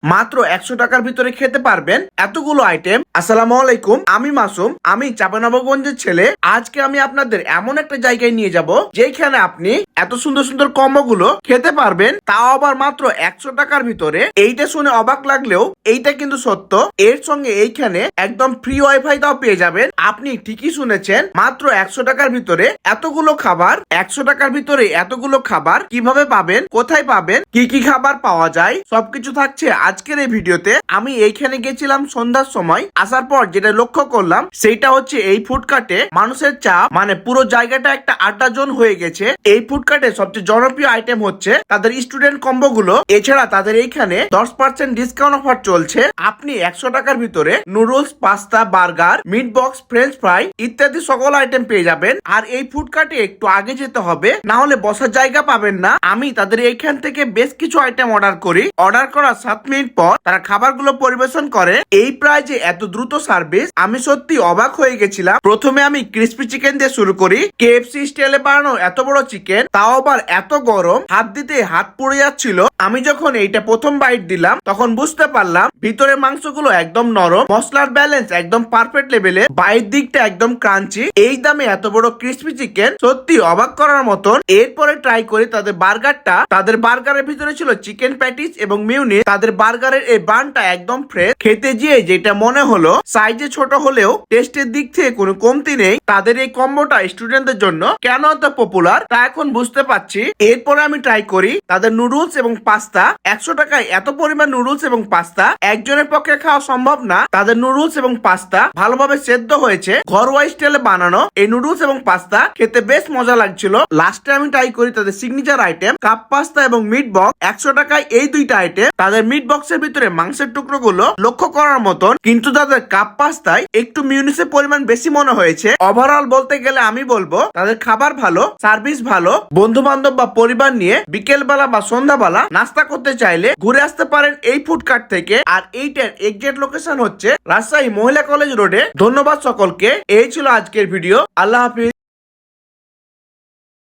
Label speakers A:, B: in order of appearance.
A: মাত্র 100 টাকার ভিতরে খেতে পারবেন এতগুলো আইটেম। আসসালামু আলাইকুম, আমি মাসুম, আমি চাঁপাইনবাবগঞ্জের ছেলে। আজকে আমি আপনাদের এমন একটা জায়গায় নিয়ে যাব যেখানে আপনি এত সুন্দর সুন্দর কম্বো গুলো খেতে পারবেন, তাও আবার মাত্র 100 টাকার ভিতরে। এইটা শুনে অবাক লাগলেও এইটা কিন্তু সত্য। এর সঙ্গে এইখানে একদম ফ্রি ওয়াইফাই তাও পেয়ে যাবেন। আপনি ঠিকই শুনেছেন, মাত্র 100 টাকার ভিতরে এতগুলো খাবার। 100 টাকার ভিতরে এতগুলো খাবার কিভাবে পাবেন, কোথায় পাবেন, কি কি খাবার পাওয়া যায়, সবকিছু থাকছে আজকের এই ভিডিওতে। আমি এইখানে গেছিলাম সন্ধ্যার সময়। আসার পর যেটা লক্ষ্য করলাম সেটা হচ্ছে এই ফুডকার্টে মানুষের চাপ, মানে পুরো জায়গাটা একটা আড্ডা জোন হয়ে গেছে। এই ফুডকার্টে সবচেয়ে জনপ্রিয় আইটেম হচ্ছে তাদের স্টুডেন্ট কম্বো গুলো। এছাড়া তাদের এইখানে 10% ডিসকাউন্ট অফার চলছে। আপনি 100 টাকার ভিতরে noodles, pasta, burger, meat box, French fry ইত্যাদি সকল আইটেম পেয়ে যাবেন। আর এই ফুডকার্টে একটু আগে যেতে হবে, না হলে বসার জায়গা পাবেন না। আমি তাদের এইখান থেকে বেশ কিছু আইটেম অর্ডার করি। অর্ডার করার 7 মিনিট পর তারা খাবারগুলো পরিবেশন করে। এই প্রাইজে এত দ্রুত সার্ভিস, আমি সত্যি অবাক হয়ে গেছিলাম। প্রথমে আমি ক্রিস্পি চিকেন দিয়ে শুরু করি। কেএফসি স্টাইলে বানানো এত বড় চিকেন, তাও আবার এত গরম, হাত দিতে হাত পুড়ে যাচ্ছিল। আমি যখন এইটা প্রথম বাইট দিলাম তখন বুঝতে পারলাম ভিতরে মাংসগুলো একদম নরম, মশলার ব্যালেন্স একদম পারফেক্ট লেভেলে, বাইরের দিকটা একদম ক্রাঞ্চি। এই দামে এত বড় ক্রিস্পি চিকেন সত্যি অবাক করার মতন। এরপরে ট্রাই করি তাদের বার্গারটা। তাদের বার্গারের ভিতরে ছিল চিকেন প্যাটিস এবং মিউনিস। তাদের বার্গারের এই বানটা একদম ফ্রেশ। খেতে গিয়ে যেটা মনে হলো, সাইজে ছোট হলেও টেস্টের দিক থেকে কোনো কমতি নেই। তাদের এই কম্বোটা স্টুডেন্টদের জন্য কেন এত পপুলার তা এখন বুঝতে পারছি। এরপরে আমি ট্রাই করি তাদের নুডলস এবং পাস্তা। 100 টাকায় এত পরিমাণ নুডলস এবং পাস্তা একজনের পক্ষে খাওয়া সম্ভব না। তাদের নুডলস এবং পাস্তা ভালোভাবে সেদ্ধ হয়েছে, ঘরোয়া স্টাইলে বানানো। এই নুডলস এবং পাস্তা খেতে বেশ মজা লাগছিল। লাস্টে আমি ট্রাই করি তাদের সিগনেচার আইটেম কাপ পাস্তা এবং মিট বক্স। 100 টাকায় এই দুইটা আইটেম। তাদের মিট বক্সের ভিতরে মাংসের টুকরো গুলো লক্ষ্য করার মতন, কিন্তু তাদের কাপ পাস্তায় একটু মিউনিসের পরিমাণ বেশি মনে হয়েছে। ওভারঅল বলতে গেলে আমি বলবো তাদের খাবার ভালো, সার্ভিস ভালো। বন্ধু বান্ধব বা পরিবার নিয়ে বিকেল বেলা বা সন্ধ্যাবেলা নাস্তা করতে চাইলে ঘুরে আসতে পারেন এই ফুডকার্ট থেকে। আর এইটার এক্সাক্ট লোকেশন হচ্ছে রাজশাহী মহিলা কলেজ রোডে। ধন্যবাদ সকলকে। এই ছিল আজকের ভিডিও। আল্লাহ হাফিজ।